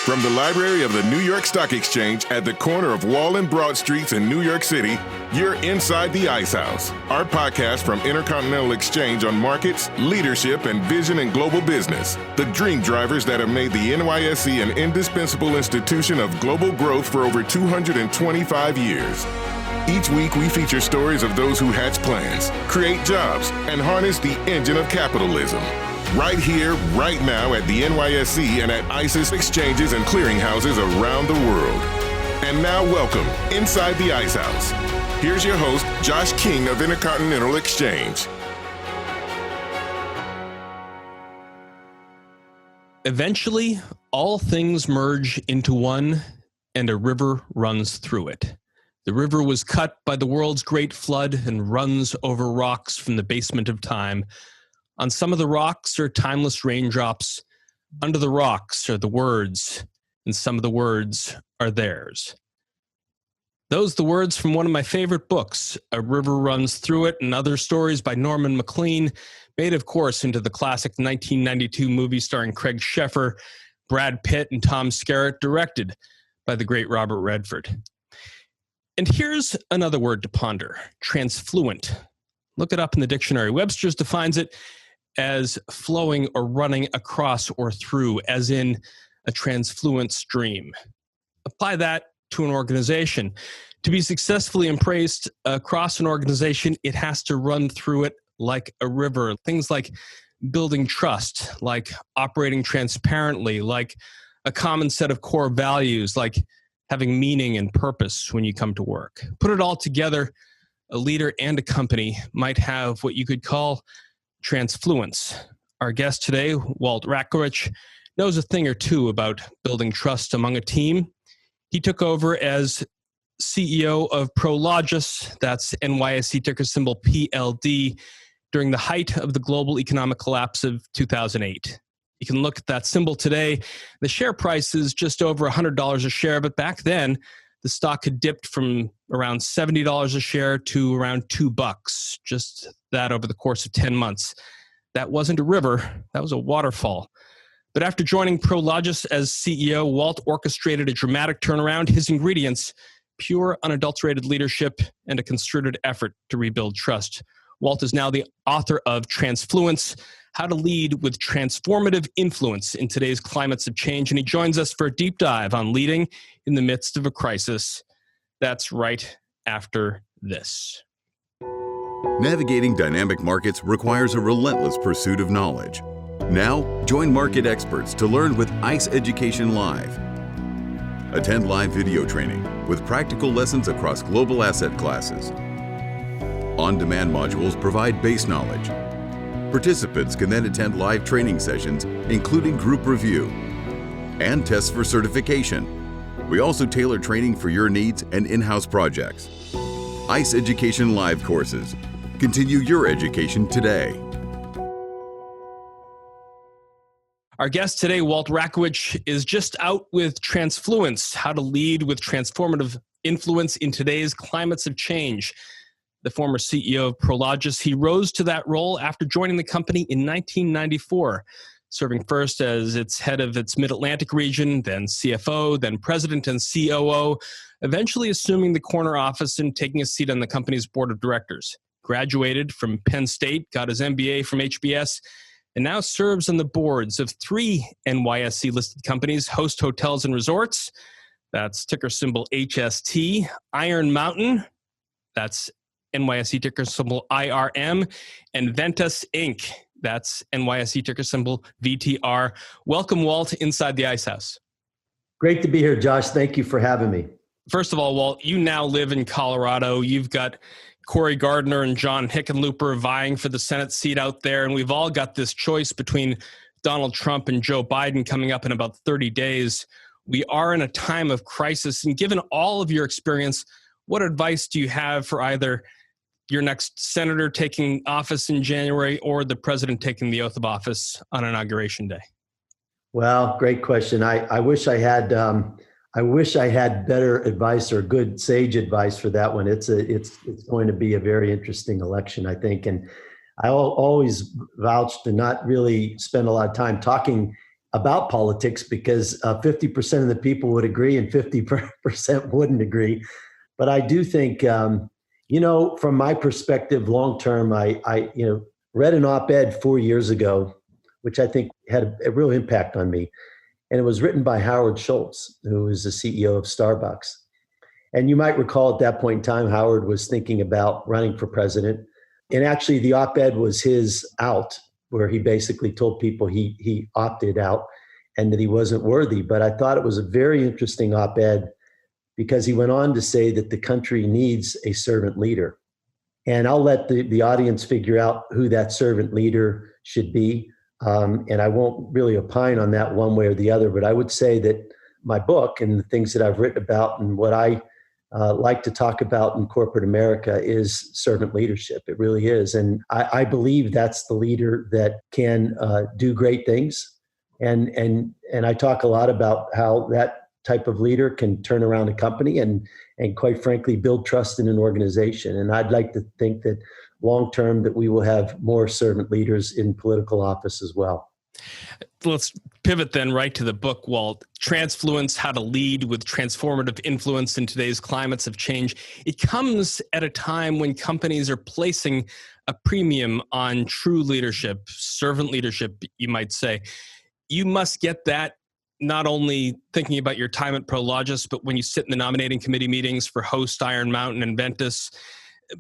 From the library of the New York Stock Exchange at the corner of Wall and Broad Streets in New York City, you're inside the Ice House, our podcast from Intercontinental Exchange on markets, leadership, and vision in global business. The dream drivers that have made the NYSE an indispensable institution of global growth for over 225 years. Each week, we feature stories of those who hatch plans, create jobs, and harness the engine of capitalism. Right here, right now at the NYSE and at ICE's exchanges and clearinghouses around the world. And now welcome inside the Ice House. Here's your host, Josh King of Intercontinental Exchange. Eventually, all things merge into one, and a river runs through it. The river was cut by the world's great flood and runs over rocks from the basement of time. On some of the rocks are timeless raindrops. Under the rocks are the words, and some of the words are theirs. Those are the words from one of my favorite books, A River Runs Through It, and Other Stories by Norman Maclean, made, of course, into the classic 1992 movie starring Craig Sheffer, Brad Pitt, and Tom Skerritt, directed by the great Robert Redford. And here's another word to ponder, transfluent. Look it up in the dictionary. Webster's defines it as flowing or running across or through, as in a transfluent stream. Apply that to an organization. To be successfully embraced across an organization, it has to run through it like a river. Things like building trust, like operating transparently, like a common set of core values, like having meaning and purpose when you come to work. Put it all together, a leader and a company might have what you could call transfluence. Our guest today, Walt Rakowich, knows a thing or two about building trust among a team. He took over as CEO of Prologis, that's NYSE ticker symbol PLD, during the height of the global economic collapse of 2008. You can look at that symbol today. The share price is just over $100 a share, but back then, the stock had dipped from around $70 a share to around $2, just that over the course of 10 months. That wasn't a river, that was a waterfall. But after joining Prologis as CEO, Walt orchestrated a dramatic turnaround. His ingredients, pure, unadulterated leadership and a concerted effort to rebuild trust. Walt is now the author of Transfluence, How to Lead with Transformative Influence in Today's Climates of Change. And he joins us for a deep dive on leading in the midst of a crisis. That's right after this. Navigating dynamic markets requires a relentless pursuit of knowledge. Now, join market experts to learn with ICE Education Live. Attend live video training with practical lessons across global asset classes. On-demand modules provide base knowledge. Participants can then attend live training sessions, including group review and tests for certification. We also tailor training for your needs and in-house projects. ICE Education Live courses. Continue your education today. Our guest today, Walt Rakowich, is just out with Transfluence, How to Lead with Transformative Influence in Today's Climates of Change. The former CEO of Prologis, he rose to that role after joining the company in 1994, serving first as its head of its Mid-Atlantic region, then CFO, then president and COO, eventually assuming the corner office and taking a seat on the company's board of directors. Graduated from Penn State, got his MBA from HBS, and now serves on the boards of 3 NYSE-listed companies, Host Hotels and Resorts, that's ticker symbol HST, Iron Mountain, that's NYSE ticker symbol IRM, and Ventus Inc., that's NYSE ticker symbol VTR. Welcome, Walt, inside the Ice House. Great to be here, Josh. Thank you for having me. First of all, Walt, you now live in Colorado. You've got Cory Gardner and John Hickenlooper vying for the Senate seat out there, and we've all got this choice between Donald Trump and Joe Biden coming up in about 30 days. We are in a time of crisis, and given all of your experience, what advice do you have for either your next senator taking office in January or the president taking the oath of office on Inauguration Day? Well, great question. I wish I had better advice or good sage advice for that one. It's going to be a very interesting election, I think. And I always vouch to not really spend a lot of time talking about politics because 50% of the people would agree and 50% wouldn't agree. But I do think, from my perspective, long term, I read an op-ed 4 years ago, which I think had a real impact on me. And it was written by Howard Schultz, who is the CEO of Starbucks. And you might recall at that point in time, Howard was thinking about running for president. And actually the op-ed was his out, where he basically told people he opted out and that he wasn't worthy. But I thought it was a very interesting op-ed because he went on to say that the country needs a servant leader. And I'll let the audience figure out who that servant leader should be. And I won't really opine on that one way or the other, but I would say that my book and the things that I've written about and what I like to talk about in corporate America is servant leadership. It really is. And I believe that's the leader that can do great things. And I talk a lot about how that type of leader can turn around a company and quite frankly, build trust in an organization. And I'd like to think that long-term that we will have more servant leaders in political office as well. Let's pivot then right to the book, Walt. Transfluence, How to Lead with Transformative Influence in Today's Climates of Change. It comes at a time when companies are placing a premium on true leadership, servant leadership, you might say. You must get that not only thinking about your time at Prologis, but when you sit in the nominating committee meetings for Host, Iron Mountain, and Ventus.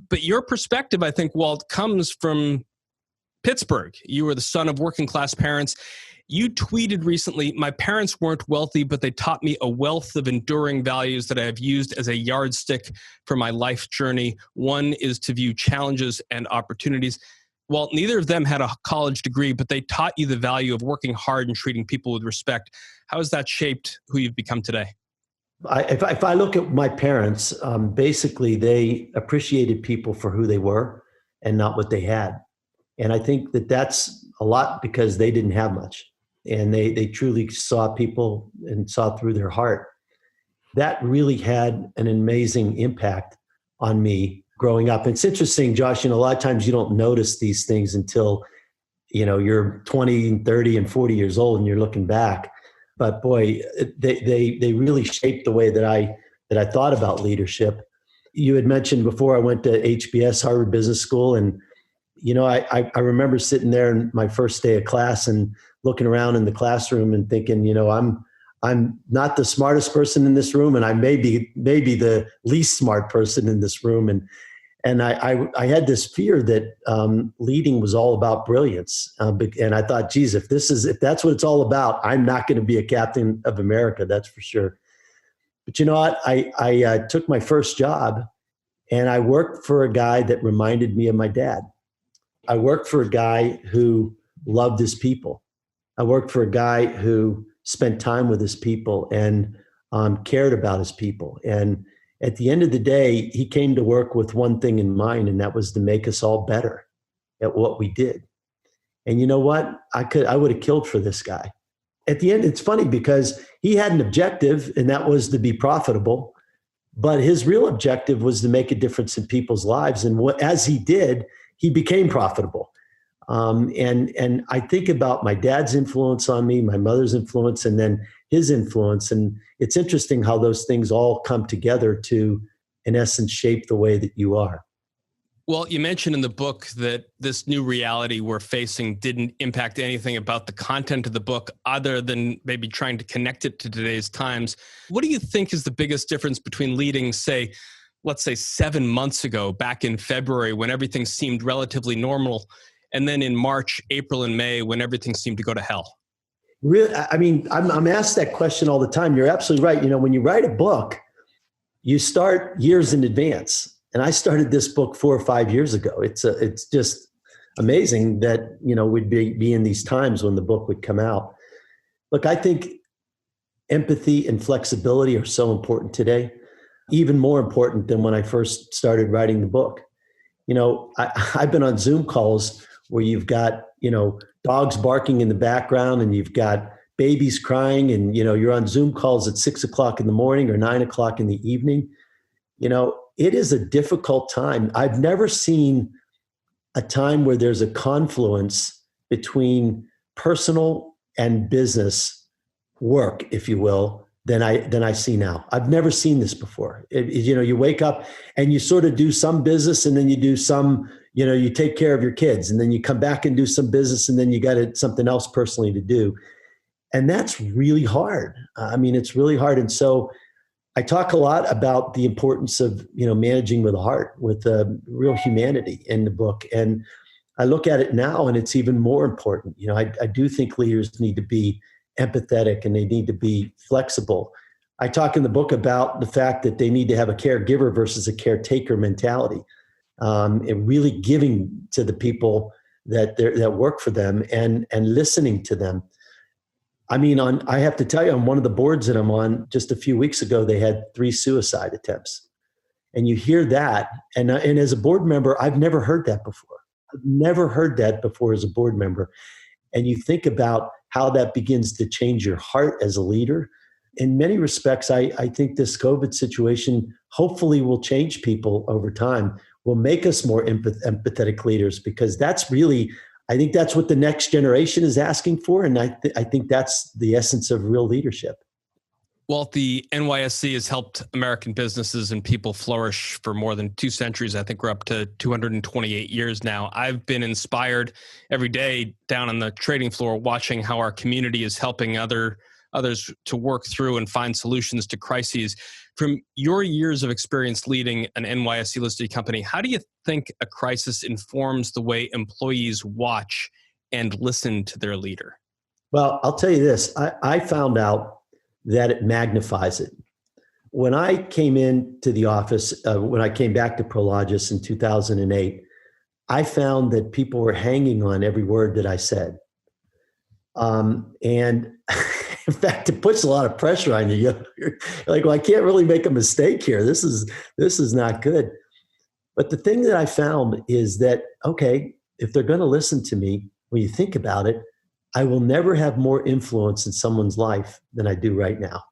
But your perspective, I think, Walt, comes from Pittsburgh. You were the son of working class parents. You tweeted recently, "My parents weren't wealthy, but they taught me a wealth of enduring values that I have used as a yardstick for my life journey. One is to view challenges and opportunities." Well, neither of them had a college degree, but they taught you the value of working hard and treating people with respect. How has that shaped who you've become today? If I look at my parents, basically they appreciated people for who they were and not what they had. And I think that that's a lot because they didn't have much. And they truly saw people and saw through their heart. That really had an amazing impact on me growing up. It's interesting, Josh, a lot of times you don't notice these things until, you're 20 and 30 and 40 years old and you're looking back. But boy, they really shaped the way that I thought about leadership. You had mentioned before I went to HBS, Harvard Business School, and I remember sitting there in my first day of class and looking around in the classroom and thinking, I'm not the smartest person in this room, and I may be the least smart person in this room. And I had this fear that leading was all about brilliance. And I thought, geez, if that's what it's all about, I'm not going to be a captain of America, that's for sure. But you know what? I took my first job and I worked for a guy that reminded me of my dad. I worked for a guy who loved his people. I worked for a guy who spent time with his people and cared about his people. And at the end of the day, he came to work with one thing in mind, and that was to make us all better at what we did. And you know what? I would have killed for this guy. At the end, it's funny because he had an objective, and that was to be profitable. But his real objective was to make a difference in people's lives. And as he did, he became profitable. And I think about my dad's influence on me, my mother's influence, and then his influence. And it's interesting how those things all come together to, in essence, shape the way that you are. Well, you mentioned in the book that this new reality we're facing didn't impact anything about the content of the book other than maybe trying to connect it to today's times. What do you think is the biggest difference between leading, let's say 7 months ago, back in February, when everything seemed relatively normal, and then in March, April, and May, when everything seemed to go to hell? Really, I'm asked that question all the time. You're absolutely right. When you write a book, you start years in advance. And I started this book 4 or 5 years ago. It's just amazing that, we'd be in these times when the book would come out. Look, I think empathy and flexibility are so important today, even more important than when I first started writing the book. I've been on Zoom calls where you've got, dogs barking in the background and you've got babies crying and, you're on Zoom calls at 6 o'clock in the morning or 9 o'clock in the evening. It is a difficult time. I've never seen a time where there's a confluence between personal and business work, if you will, than I see now. I've never seen this before. You wake up and you sort of do some business, and then you do some, you take care of your kids, and then you come back and do some business, and then you got something else personally to do. And that's really hard. It's really hard. And so I talk a lot about the importance of, managing with a heart, with real humanity in the book. And I look at it now, and it's even more important. I do think leaders need to be empathetic, and they need to be flexible. I talk in the book about the fact that they need to have a caregiver versus a caretaker mentality, and really giving to the people that work for them and listening to them. I have to tell you, on one of the boards that I'm on, just a few weeks ago, they had 3 suicide attempts. And you hear that. And as a board member, I've never heard that before. I've never heard that before as a board member. And you think about how that begins to change your heart as a leader. In many respects, I think this COVID situation hopefully will change people over time, will make us more empathetic leaders, because that's really, I think that's what the next generation is asking for. And I think that's the essence of real leadership. Walt, the NYSC has helped American businesses and people flourish for more than 2 centuries. I think we're up to 228 years now. I've been inspired every day down on the trading floor, watching how our community is helping others to work through and find solutions to crises. From your years of experience leading an NYSC listed company, how do you think a crisis informs the way employees watch and listen to their leader? Well, I'll tell you this. I found out that it magnifies it. When I came into the office, when I came back to Prologis in 2008, I found that people were hanging on every word that I said. And in fact, it puts a lot of pressure on you. You're like, well, I can't really make a mistake here. This is not good. But the thing that I found is that, okay, if they're going to listen to me, when you think about it, I will never have more influence in someone's life than I do right now.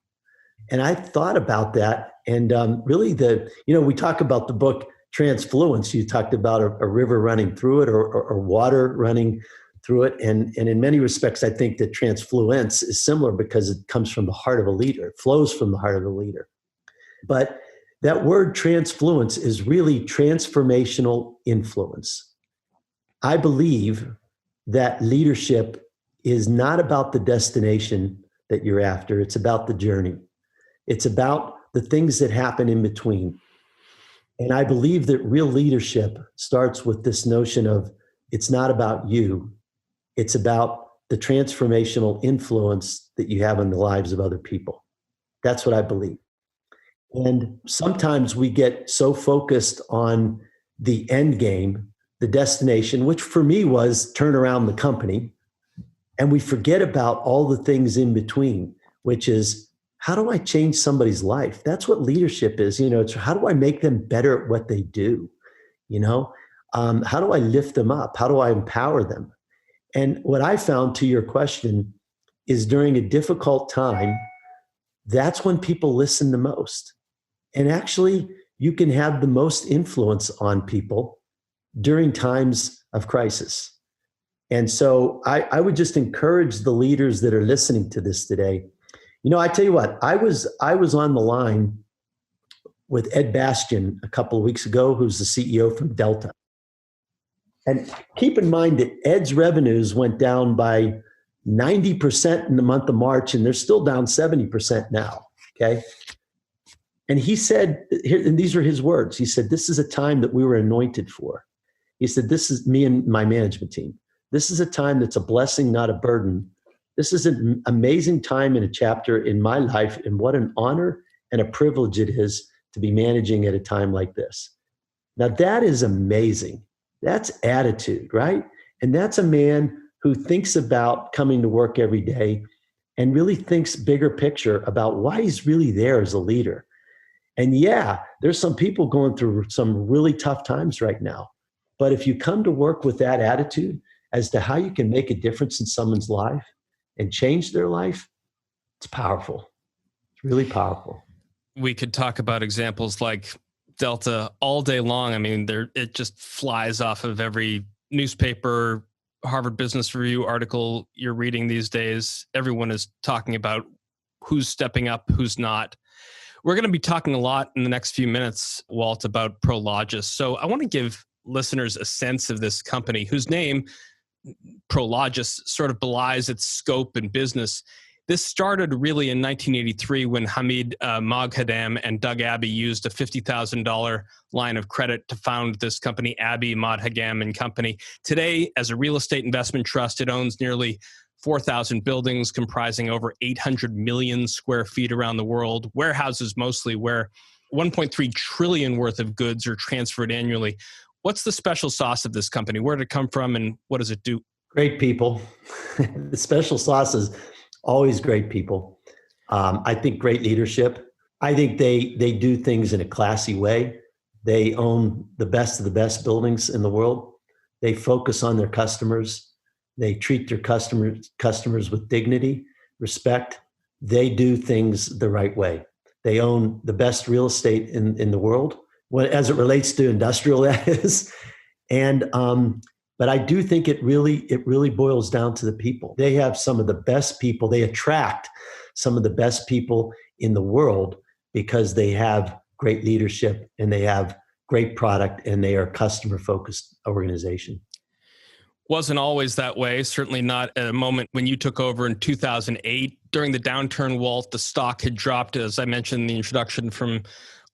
And I thought about that. And really we talk about the book Transfluence. You talked about a river running through it, or water running through it. And in many respects, I think that Transfluence is similar, because it comes from the heart of a leader. It flows from the heart of a leader. But that word Transfluence is really transformational influence. I believe that leadership is not about the destination that you're after. It's about the journey. It's about the things that happen in between. And I believe that real leadership starts with this notion of, it's not about you. It's about the transformational influence that you have in the lives of other people. That's what I believe. And sometimes we get so focused on the end game, the destination, which for me was turn around the company. And we forget about all the things in between, which is, how do I change somebody's life? That's what leadership is. It's how do I make them better at what they do? How do I lift them up? How do I empower them? And what I found, to your question, is during a difficult time, that's when people listen the most. And actually, you can have the most influence on people during times of crisis. And so I would just encourage the leaders that are listening to this today. I tell you what, I was on the line with Ed Bastian a couple of weeks ago, who's the CEO from Delta. And keep in mind that Ed's revenues went down by 90% in the month of March, and they're still down 70% now, okay? And he said, and these are his words, he said, this is a time that we were anointed for. He said, this is me and my management team. This is a time that's a blessing, not a burden. This is an amazing time in a chapter in my life, and what an honor and a privilege it is to be managing at a time like this. Now that is amazing. That's attitude, right? And that's a man who thinks about coming to work every day and really thinks bigger picture about why he's really there as a leader. And yeah, there's some people going through some really tough times right now. But if you come to work with that attitude as to how you can make a difference in someone's life and change their life, it's powerful. It's really powerful. We could talk about examples like Delta all day long. It just flies off of every newspaper, Harvard Business Review article you're reading these days, everyone is talking about who's stepping up, who's not. We're going to be talking a lot in the next few minutes, Walt, about Prologis. So I want to give listeners a sense of this company whose name, Prologis, sort of belies its scope and business. This started really in 1983 when Hamid Moghadam and Doug Abbey used a $50,000 line of credit to found this company, Abbey, Moghadam and Company. Today, as a real estate investment trust, it owns nearly 4,000 buildings comprising over 800 million square feet around the world, warehouses mostly, where 1.3 trillion worth of goods are transferred annually. What's the special sauce of this company? Where did it come from and what does it do? Great people. The special sauce is always great people. I think great leadership. I think they do things in a classy way. They own the best of the best buildings in the world. They focus on their customers. They treat their customers with dignity, respect. They do things the right way. They own the best real estate in the world, as it relates to industrial, that is. And but I do think it really boils down to the people. They have some of the best people. They attract some of the best people in the world because they have great leadership and they have great product and they are a customer-focused organization. Wasn't always that way, certainly not at a moment when you took over in 2008. During the downturn, Walt, the stock had dropped, as I mentioned in the introduction, from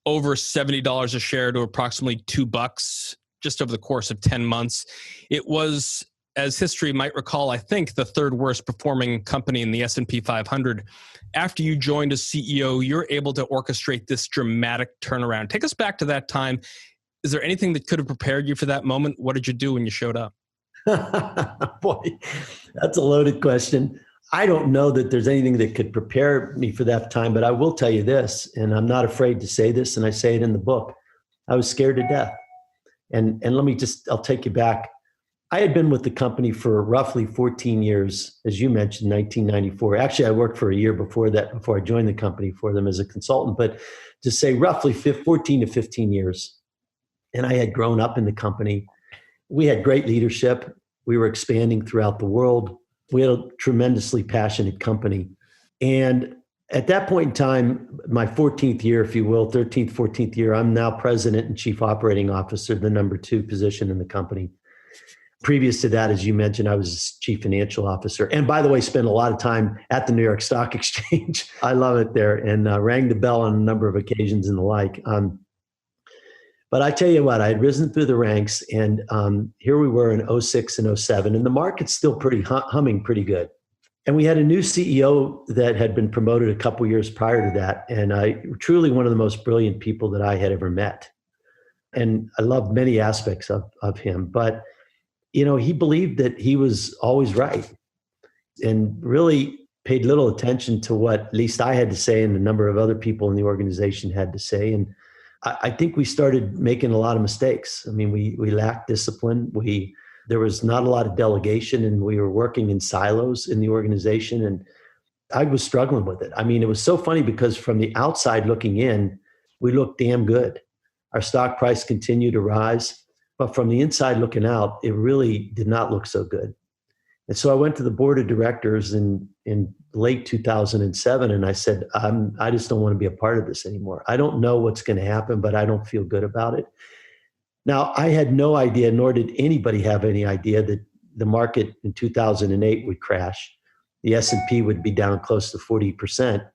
over $70 a share to approximately $2 just over the course of 10 months. It was, as history might recall, I think the third worst performing company in the S&P 500. After you joined as CEO, you're able to orchestrate this dramatic turnaround. Take us back to that time. Is there anything that could have prepared you for that moment? What did you do when you showed up? Boy, that's a loaded question. I don't know that there's anything that could prepare me for that time, but I will tell you this, and I'm not afraid to say this, and I say it in the book. I was scared to death. And I'll take you back. I had been with the company for roughly 14 years, as you mentioned, 1994. Actually, I worked for a year before that, before I joined the company for them as a consultant, but to say roughly 14 to 15 years. And I had grown up in the company. We had great leadership. We were expanding throughout the world. We had a tremendously passionate company. And at that point in time, my 14th year, if you will, 13th, 14th year, I'm now president and chief operating officer, the number 2 position in the company. Previous to that, as you mentioned, I was chief financial officer. And by the way, spent a lot of time at the New York Stock Exchange. I love it there, and rang the bell on a number of occasions and the like. But I tell you what, I had risen through the ranks, and here we were in 06 and 07, and the market's still pretty humming pretty good. And we had a new CEO that had been promoted a couple years prior to that, and truly one of the most brilliant people that I had ever met. And I loved many aspects of him, but he believed that he was always right and really paid little attention to what at least I had to say and a number of other people in the organization had to say. And I think we started making a lot of mistakes. I mean, we lacked discipline. There was not a lot of delegation, and we were working in silos in the organization, and I was struggling with it. I mean, it was so funny because from the outside looking in, we looked damn good. Our stock price continued to rise, but from the inside looking out, it really did not look so good. And so I went to the board of directors in late 2007, and I said, I just don't want to be a part of this anymore. I don't know what's going to happen, but I don't feel good about it. Now, I had no idea, nor did anybody have any idea, that the market in 2008 would crash. The S&P would be down close to 40%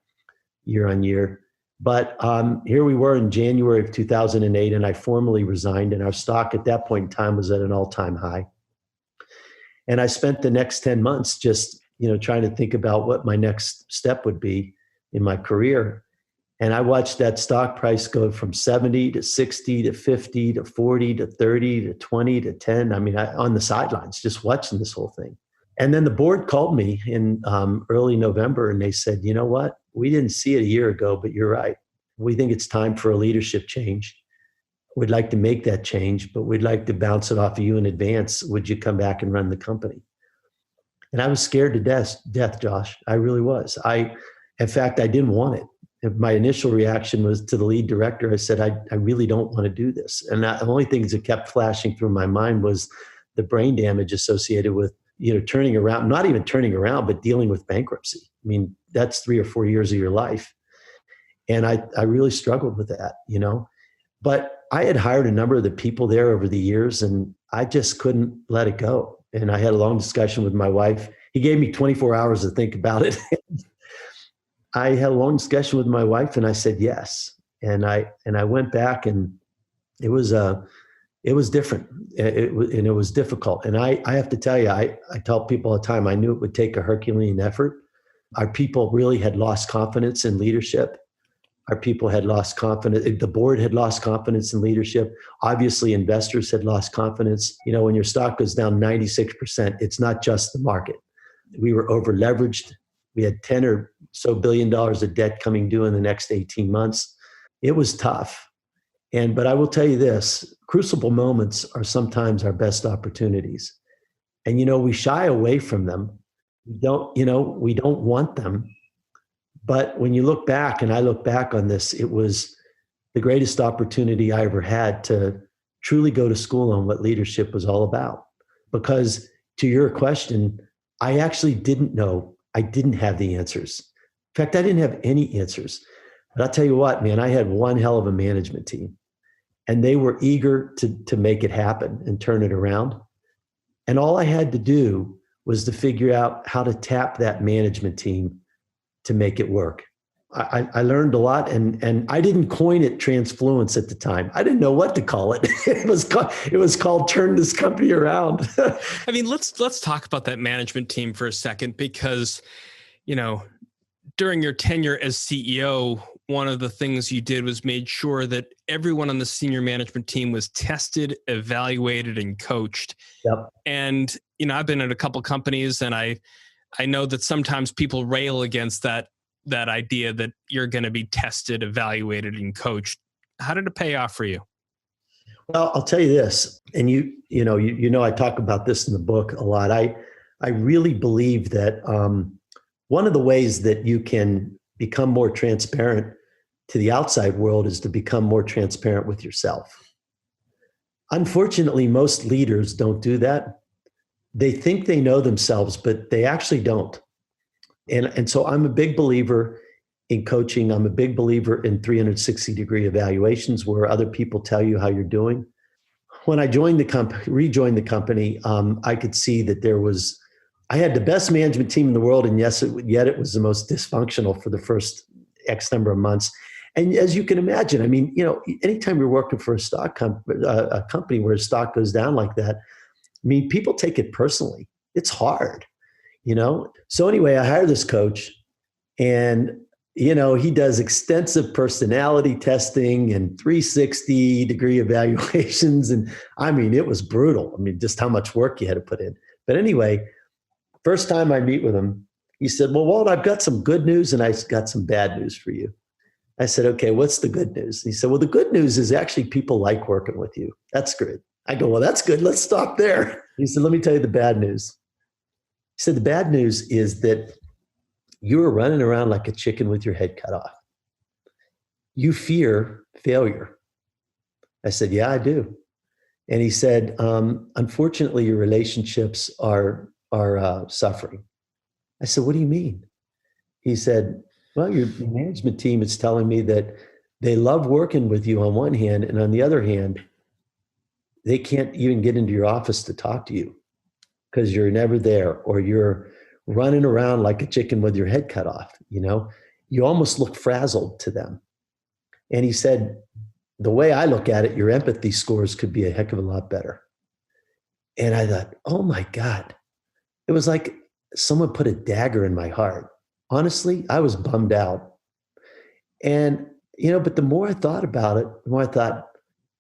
year on year. But here we were in January of 2008, and I formally resigned, and our stock at that point in time was at an all-time high. And I spent the next 10 months just trying to think about what my next step would be in my career. And I watched that stock price go from 70 to 60 to 50 to 40 to 30 to 20 to 10. I mean, on the sidelines, just watching this whole thing. And then the board called me in early November, and they said, you know what? We didn't see it a year ago, but you're right. We think it's time for a leadership change. We'd like to make that change, but we'd like to bounce it off of you in advance. Would you come back and run the company? And I was scared to death, Josh. I really was. In fact, I didn't want it. My initial reaction was to the lead director. I said, I really don't want to do this. And the only things that kept flashing through my mind was the brain damage associated with turning around, not even turning around, but dealing with bankruptcy. I mean, that's 3 or 4 years of your life. And I really struggled with that, but I had hired a number of the people there over the years, and I just couldn't let it go. And I had a long discussion with my wife. He gave me 24 hours to think about it. I had a long discussion with my wife, and I said yes. And I went back, and it was different. It was difficult. And I have to tell you, I tell people all the time, I knew it would take a Herculean effort. Our people really had lost confidence in leadership. Our people had lost confidence. The board had lost confidence in leadership. Obviously, investors had lost confidence. When your stock goes down 96%, it's not just the market. We were over leveraged. We had $10 or so billion of debt coming due in the next 18 months. It was tough. But I will tell you this, crucible moments are sometimes our best opportunities. And, we shy away from them. We don't want them. But when you look back, and I look back on this, it was the greatest opportunity I ever had to truly go to school on what leadership was all about. Because to your question, I actually didn't know. I didn't have the answers. In fact, I didn't have any answers. But I'll tell you what, man, I had one hell of a management team. And they were eager to make it happen and turn it around. And all I had to do was to figure out how to tap that management team to make it work. I learned a lot, and I didn't coin it Transfluence at the time. I didn't know what to call it. It was called Turn This Company Around. I mean, let's talk about that management team for a second, because, during your tenure as CEO, one of the things you did was made sure that everyone on the senior management team was tested, evaluated, and coached. Yep. And, I've been at a couple companies, and I know that sometimes people rail against that idea that you're going to be tested, evaluated, and coached. How did it pay off for you? Well, I'll tell you this, and I talk about this in the book a lot. I really believe that one of the ways that you can become more transparent to the outside world is to become more transparent with yourself. Unfortunately, most leaders don't do that. They think they know themselves, but they actually don't. And so I'm a big believer in coaching. I'm a big believer in 360-degree evaluations where other people tell you how you're doing. When I rejoined the company, I could see that I had the best management team in the world, and yet it was the most dysfunctional for the first X number of months. And as you can imagine, I mean, anytime you're working for a company where stock goes down like that, I mean, people take it personally. It's hard, So anyway, I hired this coach, and, he does extensive personality testing and 360-degree evaluations. And I mean, it was brutal. I mean, just how much work you had to put in. But anyway, first time I meet with him, he said, well, Walt, I've got some good news and I've got some bad news for you. I said, okay, what's the good news? He said, well, the good news is actually people like working with you. That's good. I go, well, that's good. Let's stop there. He said, let me tell you the bad news. He said, the bad news is that you were running around like a chicken with your head cut off. You fear failure. I said, yeah, I do. And he said, unfortunately, your relationships are suffering. I said, what do you mean? He said, well, your management team is telling me that they love working with you on one hand, and on the other hand, they can't even get into your office to talk to you because you're never there, or you're running around like a chicken with your head cut off. You almost look frazzled to them. And he said, the way I look at it, your empathy scores could be a heck of a lot better. And I thought, oh my God, it was like someone put a dagger in my heart. Honestly, I was bummed out. And, but the more I thought about it, the more I thought,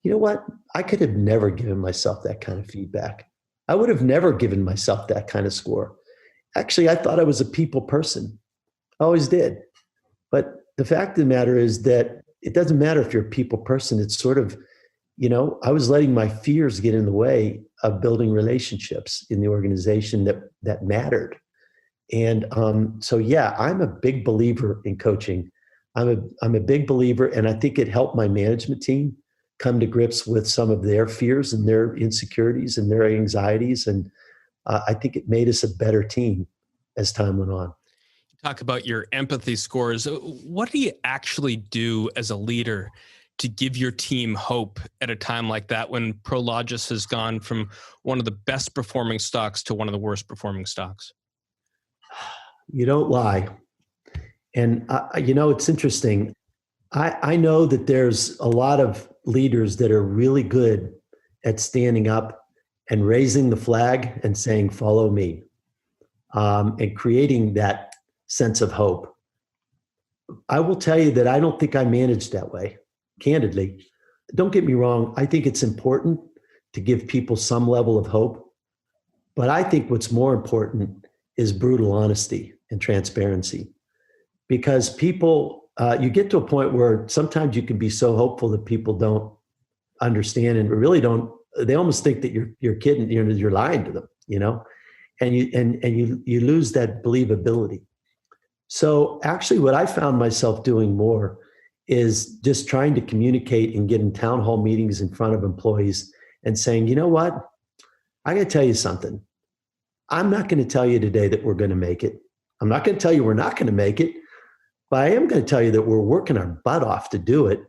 you know what? I could have never given myself that kind of feedback. I would have never given myself that kind of score. Actually, I thought I was a people person. I always did. But the fact of the matter is that it doesn't matter if you're a people person. It's sort of, I was letting my fears get in the way of building relationships in the organization that mattered. And so, yeah, I'm a big believer in coaching. I'm a big believer, and I think it helped my management team come to grips with some of their fears and their insecurities and their anxieties. And I think it made us a better team as time went on. Talk about your empathy scores. What do you actually do as a leader to give your team hope at a time like that when Prologis has gone from one of the best performing stocks to one of the worst performing stocks? You don't lie. And, it's interesting. I know that there's a lot of leaders that are really good at standing up and raising the flag and saying, follow me, and creating that sense of hope. I will tell you that I don't think I managed that way, candidly. Don't get me wrong. I think it's important to give people some level of hope. But I think what's more important is brutal honesty and transparency. Because people, you get to a point where sometimes you can be so hopeful that people don't understand and really don't. They almost think that you're kidding, you're lying to them, and you lose that believability. So actually, what I found myself doing more is just trying to communicate and get in town hall meetings in front of employees and saying, you know what, I got to tell you something. I'm not going to tell you today that we're going to make it. I'm not going to tell you we're not going to make it. But I am going to tell you that we're working our butt off to do it.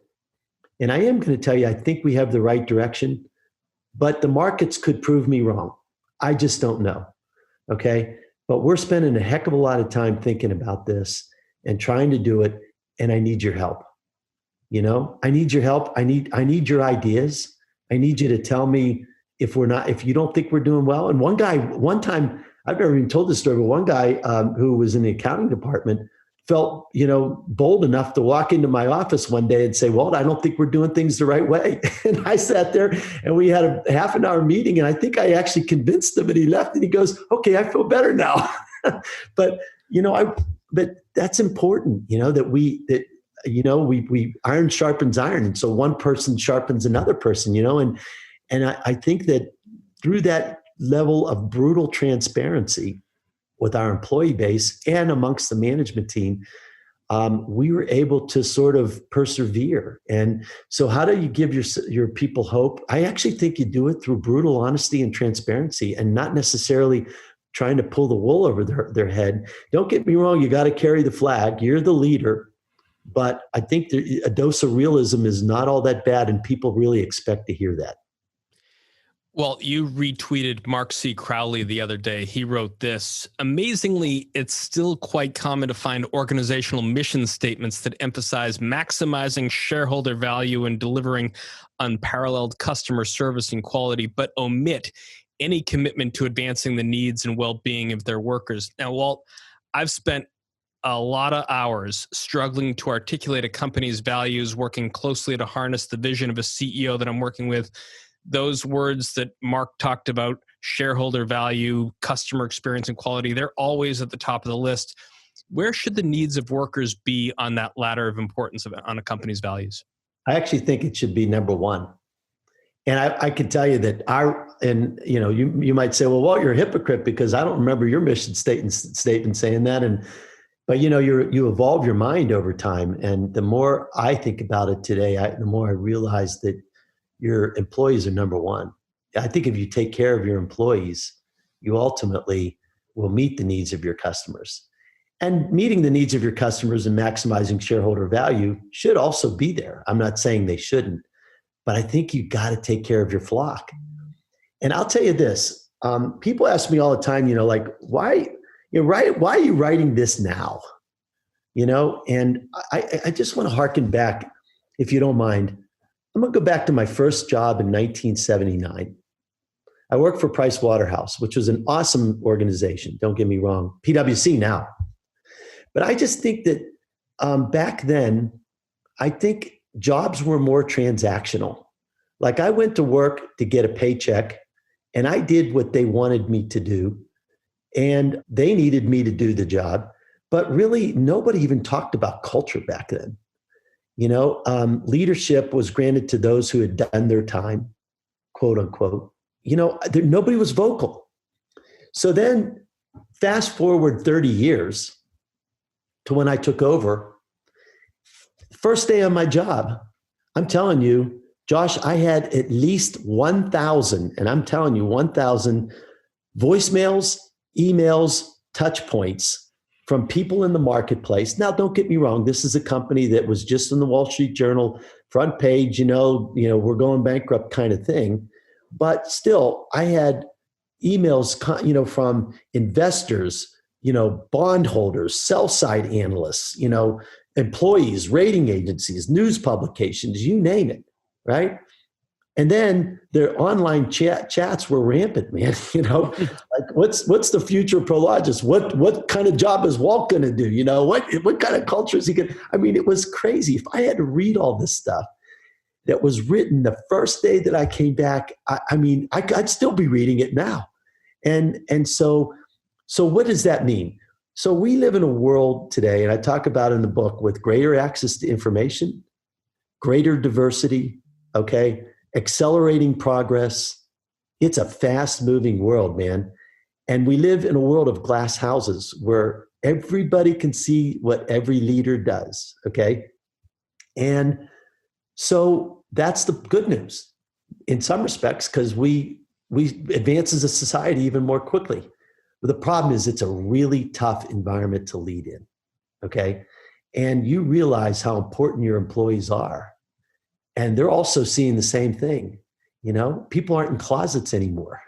And I am going to tell you, I think we have the right direction, but the markets could prove me wrong. I just don't know. Okay. But we're spending a heck of a lot of time thinking about this and trying to do it. And I need your help. I need your help. I need your ideas. I need you to tell me if you don't think we're doing well. And one time, I've never even told this story, but one guy who was in the accounting department felt, bold enough to walk into my office one day and say, Walt, I don't think we're doing things the right way. And I sat there and we had a half an hour meeting, and I think I actually convinced him, and he left and he goes, okay, I feel better now. But, but that's important, that we iron sharpens iron. And so one person sharpens another person, and I think that through that level of brutal transparency with our employee base and amongst the management team, we were able to sort of persevere. And so how do you give your people hope? I actually think you do it through brutal honesty and transparency, and not necessarily trying to pull the wool over their head. Don't get me wrong, you got to carry the flag. You're the leader. But I think a dose of realism is not all that bad, and people really expect to hear that. Well, you retweeted Mark C. Crowley the other day. He wrote this: amazingly, it's still quite common to find organizational mission statements that emphasize maximizing shareholder value and delivering unparalleled customer service and quality, but omit any commitment to advancing the needs and well-being of their workers. Now, Walt, I've spent a lot of hours struggling to articulate a company's values, working closely to harness the vision of a CEO that I'm working with. Those words that Mark talked about, shareholder value, customer experience, and quality, they're always at the top of the list. Where should the needs of workers be on that ladder of importance on a company's values? I actually think it should be number one. And I can tell you that you might say, well, Walt, you're a hypocrite because I don't remember your mission statement saying that. But you evolve your mind over time. And the more I think about it today, the more I realize that your employees are number one. I think if you take care of your employees, you ultimately will meet the needs of your customers. And meeting the needs of your customers and maximizing shareholder value should also be there. I'm not saying they shouldn't, but I think you got to take care of your flock. And I'll tell you this, people ask me all the time, why are you writing this now? And I just want to harken back, if you don't mind. I'm going to go back to my first job in 1979. I worked for Price Waterhouse, which was an awesome organization. Don't get me wrong. PwC now. But I just think that back then, I think jobs were more transactional. Like I went to work to get a paycheck, and I did what they wanted me to do. And they needed me to do the job. But really, nobody even talked about culture back then. Leadership was granted to those who had done their time, quote unquote. Nobody was vocal. So then fast forward 30 years to when I took over. First day on my job, I'm telling you, Josh, I had at least 1,000, and I'm telling you, 1,000 voicemails, emails, touch points from people in the marketplace. Now, don't get me wrong. This is a company that was just in the Wall Street Journal front page, we're going bankrupt kind of thing. But still, I had emails, from investors, bondholders, sell side analysts, employees, rating agencies, news publications, you name it, right? And then their online chats were rampant, man. Like what's the future of Prologis? What kind of job is Walt going to do? What kind of culture is he going to? I mean, it was crazy. If I had to read all this stuff that was written the first day that I came back, I'd still be reading it now. And so what does that mean? So we live in a world today, and I talk about in the book, with greater access to information, greater diversity, okay, accelerating progress. It's a fast-moving world, man. And we live in a world of glass houses where everybody can see what every leader does, okay? And so that's the good news in some respects, because we advance as a society even more quickly. But the problem is it's a really tough environment to lead in, okay? And you realize how important your employees are. And they're also seeing the same thing. People aren't in closets anymore,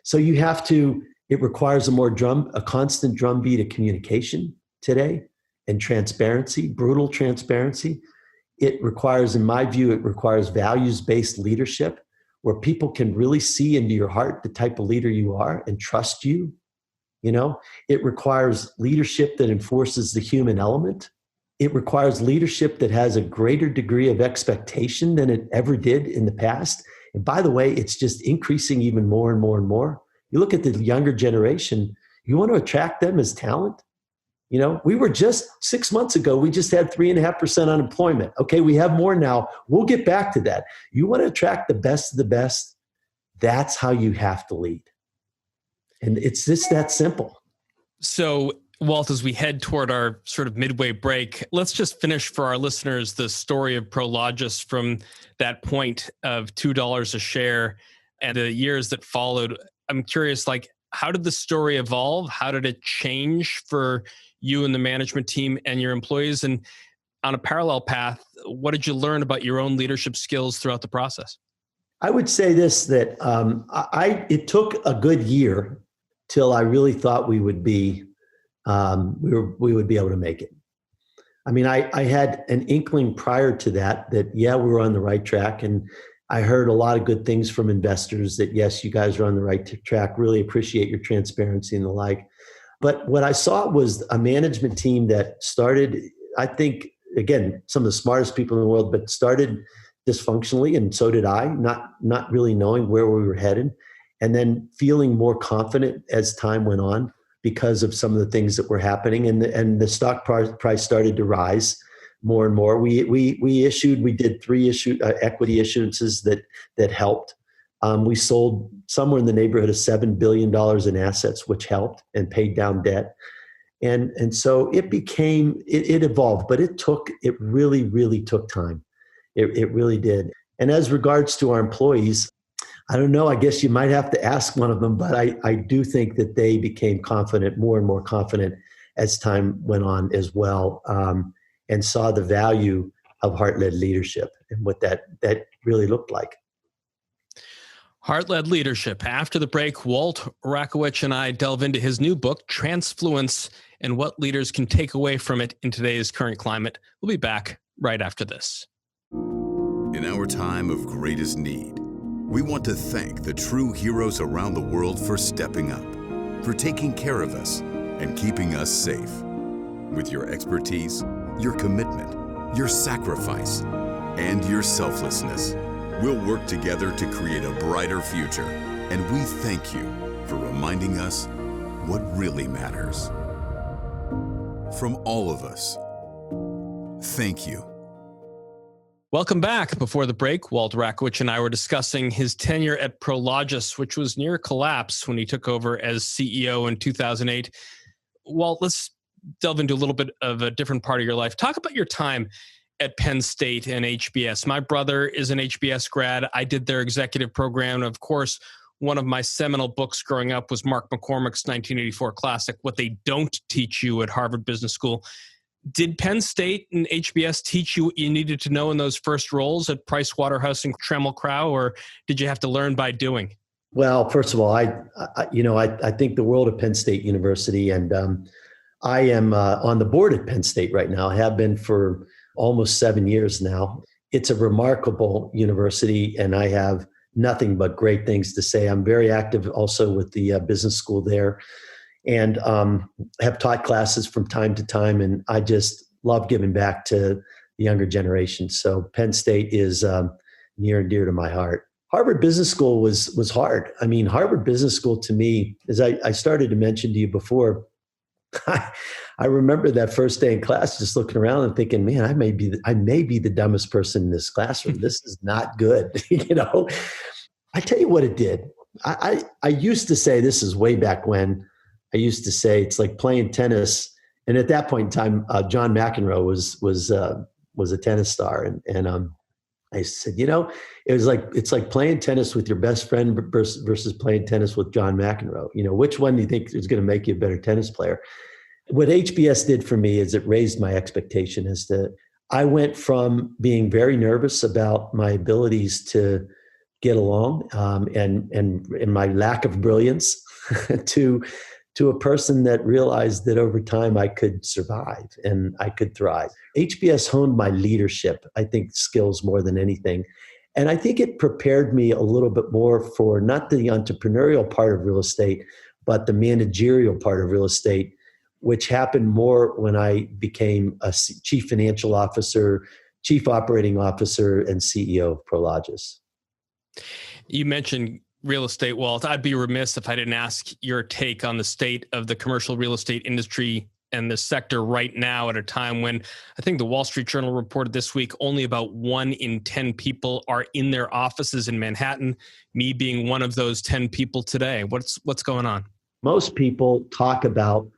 So it requires a constant drumbeat of communication today and transparency, brutal transparency. It requires, in my view, values-based leadership where people can really see into your heart the type of leader you are and trust you. It requires leadership that enforces the human element. It requires leadership that has a greater degree of expectation than it ever did in the past. And by the way, it's just increasing even more and more and more. You look at the younger generation, you want to attract them as talent. We were just 6 months ago, we just had 3.5% unemployment. Okay, we have more now. We'll get back to that. You want to attract the best of the best. That's how you have to lead. And it's just that simple. So, Walt, as we head toward our sort of midway break, let's just finish for our listeners the story of Prologis from that point of $2 a share and the years that followed. I'm curious, how did the story evolve? How did it change for you and the management team and your employees? And on a parallel path, what did you learn about your own leadership skills throughout the process? I would say this, that it took a good year till I really thought we would be able to make it. I had an inkling prior to that we were on the right track. And I heard a lot of good things from investors that, yes, you guys are on the right track, really appreciate your transparency and the like. But what I saw was a management team that started, I think, again, some of the smartest people in the world, but started dysfunctionally, and so did I, not really knowing where we were headed, and then feeling more confident as time went on because of some of the things that were happening, and the stock price started to rise more and more. We did 3 equity issuances that helped. We sold somewhere in the neighborhood of $7 billion in assets, which helped and paid down debt. And so it evolved, but it really, really took time. It really did. And as regards to our employees, I don't know, I guess you might have to ask one of them, but I do think that they became more and more confident as time went on as well, and saw the value of heart-led leadership and what that really looked like. Heart-led leadership. After the break, Walt Rakowich and I delve into his new book, Transfluence, and what leaders can take away from it in today's current climate. We'll be back right after this. In our time of greatest need, we want to thank the true heroes around the world for stepping up, for taking care of us, and keeping us safe. With your expertise, your commitment, your sacrifice, and your selflessness, we'll work together to create a brighter future. And we thank you for reminding us what really matters. From all of us, thank you. Welcome back. Before the break, Walt Rakowich and I were discussing his tenure at Prologis, which was near collapse when he took over as CEO in 2008. Walt, let's delve into a little bit of a different part of your life. Talk about your time at Penn State and HBS. My brother is an HBS grad. I did their executive program. Of course, one of my seminal books growing up was Mark McCormick's 1984 classic, What They Don't Teach You at Harvard Business School. Did Penn State and HBS teach you what you needed to know in those first roles at Price Waterhouse and Trammell Crow, or did you have to learn by doing? Well, first of all, I think the world of Penn State University, and I am on the board at Penn State right now. I have been for almost 7 years now. It's a remarkable university, and I have nothing but great things to say. I'm very active also with the business school there, and have taught classes from time to time, and I just love giving back to the younger generation. So Penn State is near and dear to my heart. Harvard Business School was hard. I mean, Harvard Business School to me, as I started to mention to you before, I remember that first day in class just looking around and thinking, man, I may be the dumbest person in this classroom. This is not good. I tell you what it did. I used to say, this is way back when, I used to say it's like playing tennis. And at that point in time, John McEnroe was a tennis star. And I said, it's like playing tennis with your best friend versus playing tennis with John McEnroe. Which one do you think is going to make you a better tennis player? What HBS did for me is it raised my expectation as to, I went from being very nervous about my abilities to get along and my lack of brilliance to a person that realized that over time I could survive and I could thrive. HBS honed my leadership, I think, skills more than anything. And I think it prepared me a little bit more for not the entrepreneurial part of real estate, but the managerial part of real estate, which happened more when I became a chief financial officer, chief operating officer, and CEO of Prologis. You mentioned real estate, Walt. I'd be remiss if I didn't ask your take on the state of the commercial real estate industry and the sector right now at a time when I think the Wall Street Journal reported this week only about 1 in 10 people are in their offices in Manhattan, me being one of those 10 people today. What's going on? Most people talk about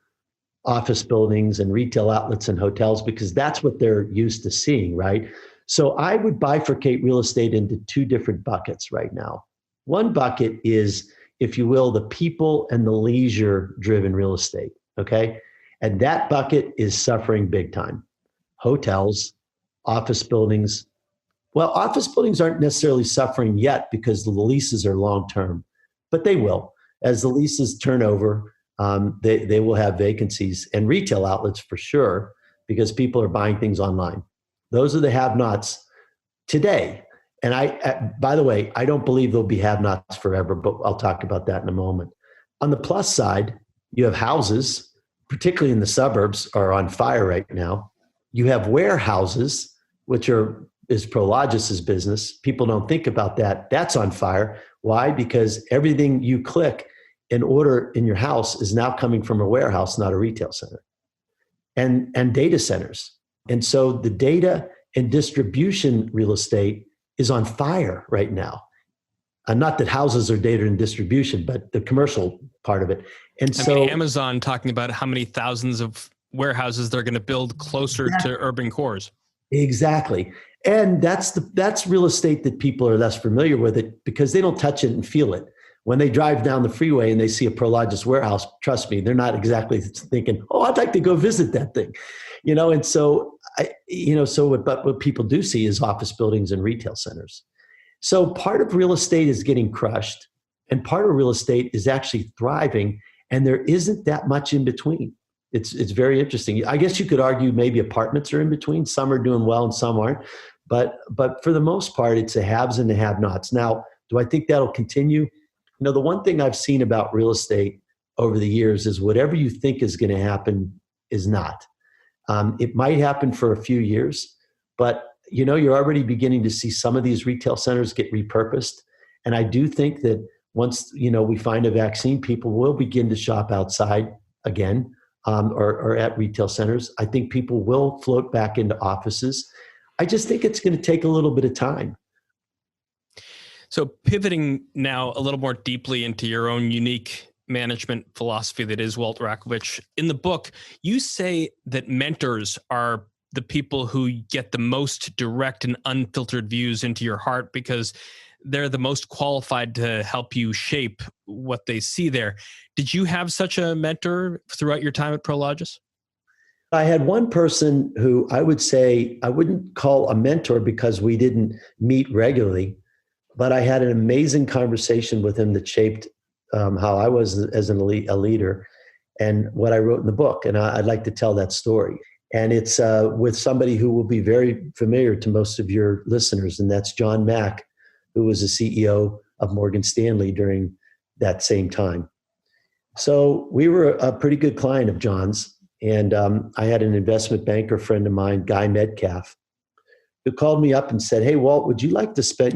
office buildings and retail outlets and hotels because that's what they're used to seeing, right? So I would bifurcate real estate into 2 different buckets right now. One bucket is, if you will, the people and the leisure-driven real estate, okay? And that bucket is suffering big time. Hotels, office buildings. Well, office buildings aren't necessarily suffering yet because the leases are long-term, but they will. As the leases turn over, they will have vacancies, and retail outlets for sure, because people are buying things online. Those are the have-nots today. And by the way, I don't believe there'll be have-nots forever, but I'll talk about that in a moment. On the plus side, you have houses, particularly in the suburbs, are on fire right now. You have warehouses, which is Prologis' business. People don't think about that. That's on fire. Why? Because everything you click and order in your house is now coming from a warehouse, not a retail center. And data centers. And so the data and distribution real estate is on fire right now. Not that houses are data and distribution, but the commercial part of it. And so Amazon talking about how many thousands of warehouses they're going to build closer to urban cores. Exactly. And that's real estate that people are less familiar with it because they don't touch it and feel it. When they drive down the freeway and they see a Prologis warehouse, trust me, they're not exactly thinking, "Oh, I'd like to go visit that thing," And so, what people do see is office buildings and retail centers. So part of real estate is getting crushed, and part of real estate is actually thriving, and there isn't that much in between. It's very interesting. I guess you could argue maybe apartments are in between. Some are doing well and some aren't, but for the most part, it's the haves and the have-nots. Now, do I think that'll continue? The one thing I've seen about real estate over the years is whatever you think is going to happen is not. It might happen for a few years, but you're already beginning to see some of these retail centers get repurposed. And I do think that once, we find a vaccine, people will begin to shop outside again, or at retail centers. I think people will float back into offices. I just think it's going to take a little bit of time. So pivoting now a little more deeply into your own unique management philosophy that is Walt Rakowich. In the book, you say that mentors are the people who get the most direct and unfiltered views into your heart because they're the most qualified to help you shape what they see there. Did you have such a mentor throughout your time at Prologis? I had one person who I would say I wouldn't call a mentor because we didn't meet regularly, but I had an amazing conversation with him that shaped how I was as a leader and what I wrote in the book. And I'd like to tell that story. And it's with somebody who will be very familiar to most of your listeners, and that's John Mack, who was the CEO of Morgan Stanley during that same time. So we were a pretty good client of John's. And I had an investment banker friend of mine, Guy Metcalf, who called me up and said, "Hey, Walt, would you like to spend,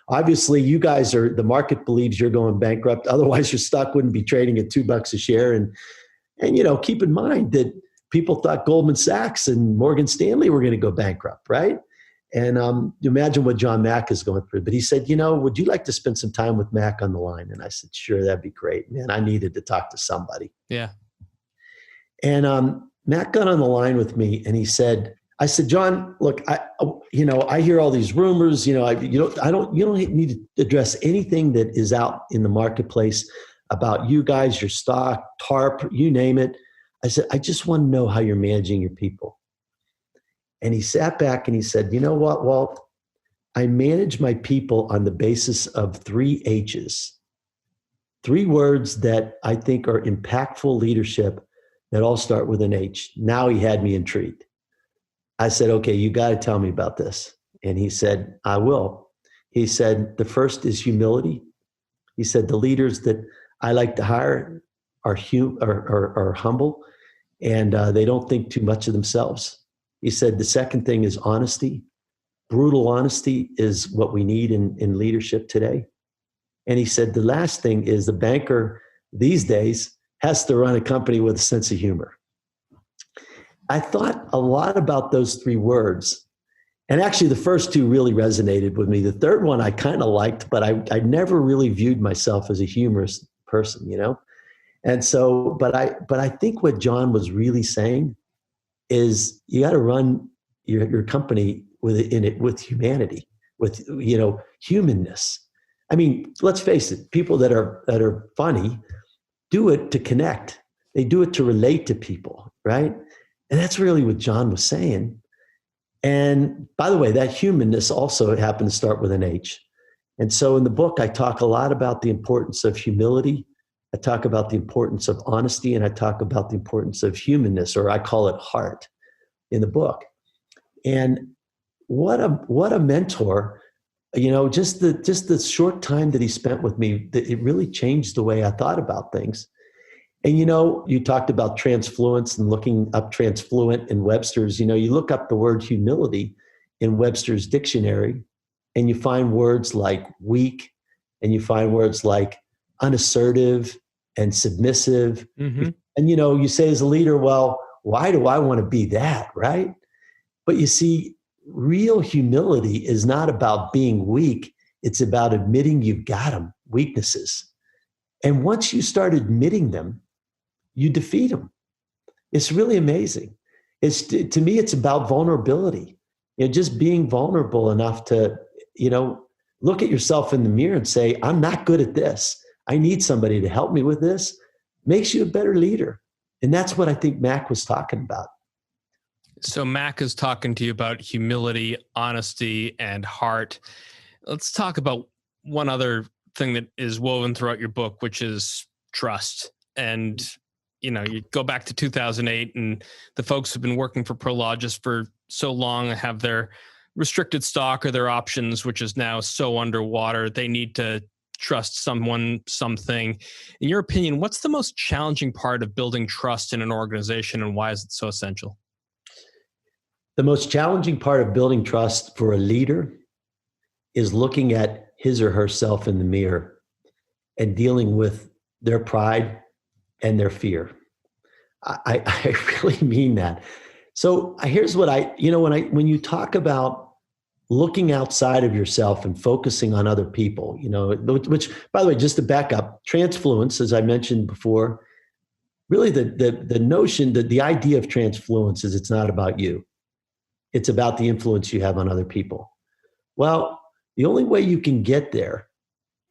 obviously you guys the market believes you're going bankrupt. Otherwise your stock wouldn't be trading at $2 a share. And keep in mind that people thought Goldman Sachs and Morgan Stanley were going to go bankrupt, right? And you imagine what John Mack is going through. But he said, would you like to spend some time with Mack on the line?" And I said, "Sure, that'd be great, man. I needed to talk to somebody." Yeah. And Matt got on the line with me, and he said, "I said, John, look, I hear all these rumors. You don't need to address anything that is out in the marketplace about you guys, your stock, TARP, you name it." I said, "I just want to know how you're managing your people." And he sat back and he said, "You know what, Walt? I manage my people on the basis of 3 H's, 3 words that I think are impactful leadership that all start with an H." Now he had me intrigued. I said, "Okay, you got to tell me about this." And he said, "I will." He said, "The first is humility." He said, "The leaders that I like to hire are humble, and they don't think too much of themselves." He said, "The second thing is honesty. Brutal honesty is what we need in leadership today." And he said, "The last thing is the banker these days has to run a company with a sense of humor." I thought a lot about those 3 words. And actually, the first 2 really resonated with me. The third one I kind of liked, but I never really viewed myself as a humorous person, And so, but I think what John was really saying is you got to run your company with humanity, with humanness. I mean, let's face it, people that are funny do it to connect. They do it to relate to people, right? And that's really what John was saying. And by the way, that humanness also happened to start with an H. And so in the book, I talk a lot about the importance of humility. I talk about the importance of honesty, and I talk about the importance of humanness, or I call it heart, in the book. And what a mentor, just the short time that he spent with me, it really changed the way I thought about things. And you talked about Transfluence and looking up Transfluent in Webster's. You look up the word humility in Webster's dictionary, and you find words like weak, and you find words like unassertive and submissive. Mm-hmm. And you say as a leader, well, why do I want to be that, right? But you see, real humility is not about being weak. It's about admitting you've got them, weaknesses. And once you start admitting them, you defeat them. It's really amazing. To me, it's about vulnerability. Just being vulnerable enough to, look at yourself in the mirror and say, I'm not good at this. I need somebody to help me with this. Makes you a better leader. And that's what I think Mack was talking about. So Mack is talking to you about humility, honesty, and heart. Let's talk about one other thing that is woven throughout your book, which is trust. And, you go back to 2008, and the folks who've been working for Prologis for so long have their restricted stock or their options, which is now so underwater. They need to trust someone, something. In your opinion, what's the most challenging part of building trust in an organization, and why is it so essential? The most challenging part of building trust for a leader is looking at his or herself in the mirror and dealing with their pride and their fear. I really mean that. So here's what when you talk about looking outside of yourself and focusing on other people, which, by the way, just to back up, Transfluence, as I mentioned before, really the notion that the idea of Transfluence is it's not about you. It's about the influence you have on other people. Well, The only way you can get there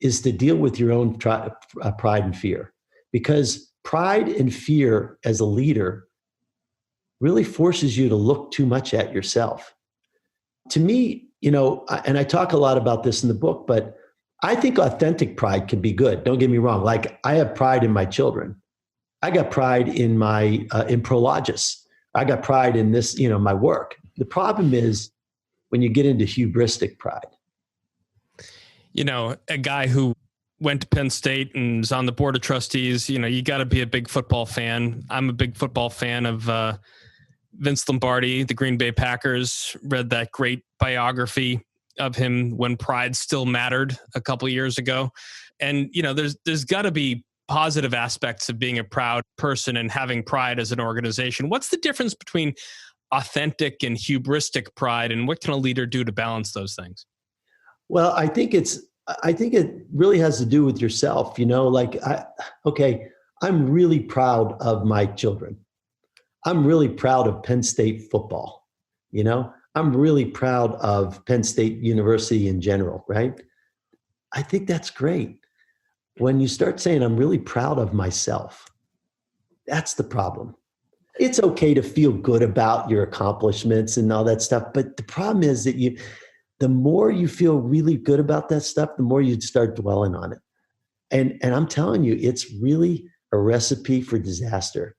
is to deal with your own pride and fear, because pride and fear as a leader really forces you to look too much at yourself. To me, and I talk a lot about this in the book, but I think authentic pride can be good. Don't get me wrong. Like, I have pride in my children. I got pride in in Prologis. I got pride in this, my work. The problem is when you get into hubristic pride. A guy who went to Penn State and is on the board of trustees, you got to be a big football fan. I'm a big football fan of Vince Lombardi, the Green Bay Packers. Read that great biography of him when pride still mattered a couple of years ago. And, there's got to be positive aspects of being a proud person and having pride as an organization. What's the difference between authentic and hubristic pride, and what can a leader do to balance those things? Well, I think it really has to do with yourself. I'm really proud of my children. I'm really proud of Penn State football. I'm really proud of Penn State University in general, right? I think that's great. When you start saying, I'm really proud of myself, that's the problem. It's okay to feel good about your accomplishments and all that stuff. But the problem is that the more you feel really good about that stuff, the more you'd start dwelling on it. And I'm telling you, it's really a recipe for disaster.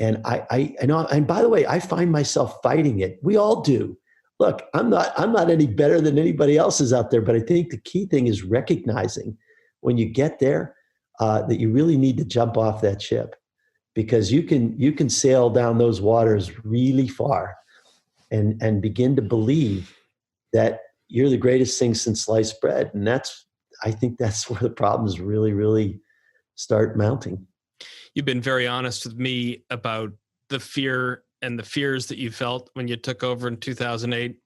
And I know, and by the way, I find myself fighting it. We all do. Look, I'm not any better than anybody else is out there, but I think the key thing is recognizing when you get there that you really need to jump off that ship, because you can sail down those waters really far and begin to believe that you're the greatest thing since sliced bread. And I think that's where the problems really, really start mounting. You've been very honest with me about the fear and the fears that you felt when you took over in 2008.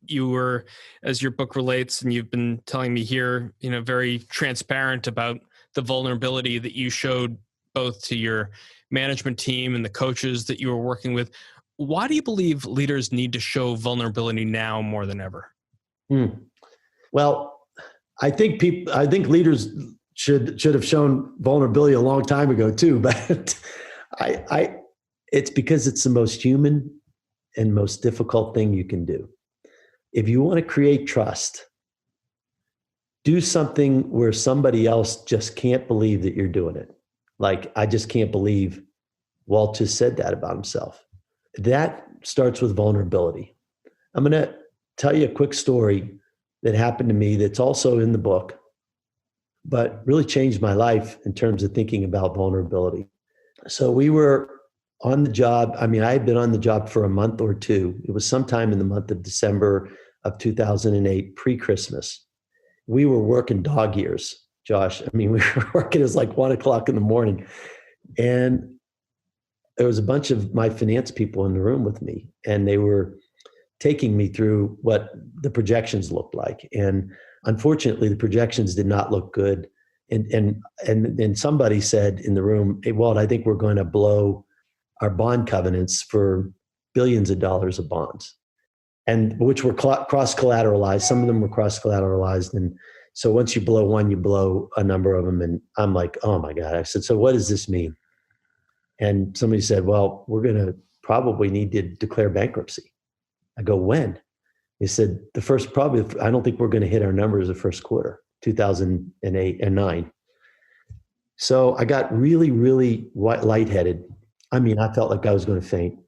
You were, as your book relates, and you've been telling me here, very transparent about the vulnerability that you showed both to your management team and the coaches that you were working with. Why do you believe leaders need to show vulnerability now more than ever? Well, I think leaders should have shown vulnerability a long time ago too, but it's because it's the most human and most difficult thing you can do. If you want to create trust, do something where somebody else just can't believe that you're doing it. Like, I just can't believe Walt just said that about himself. That starts with vulnerability. I'm going to tell you a quick story that happened to me that's also in the book, but really changed my life in terms of thinking about vulnerability. So we were on the job. I had been on the job for a month or two. It was sometime in the month of December of 2008, pre-Christmas. We were working dog years, Josh. We were working as like 1:00 in the morning. And there was a bunch of my finance people in the room with me, and they were taking me through what the projections looked like. And unfortunately, the projections did not look good. And somebody said in the room, "Hey, Walt, I think we're going to blow our bond covenants for billions of dollars of bonds," and which were cross-collateralized. Some of them were cross-collateralized. And so once you blow one, you blow a number of them. And I'm like, oh my God. I said, so what does this mean? And somebody said, well, we're going to probably need to declare bankruptcy. I go, when? He said, I don't think we're going to hit our numbers the first quarter, 2008 and 9. So I got really, really lightheaded. I felt like I was going to faint.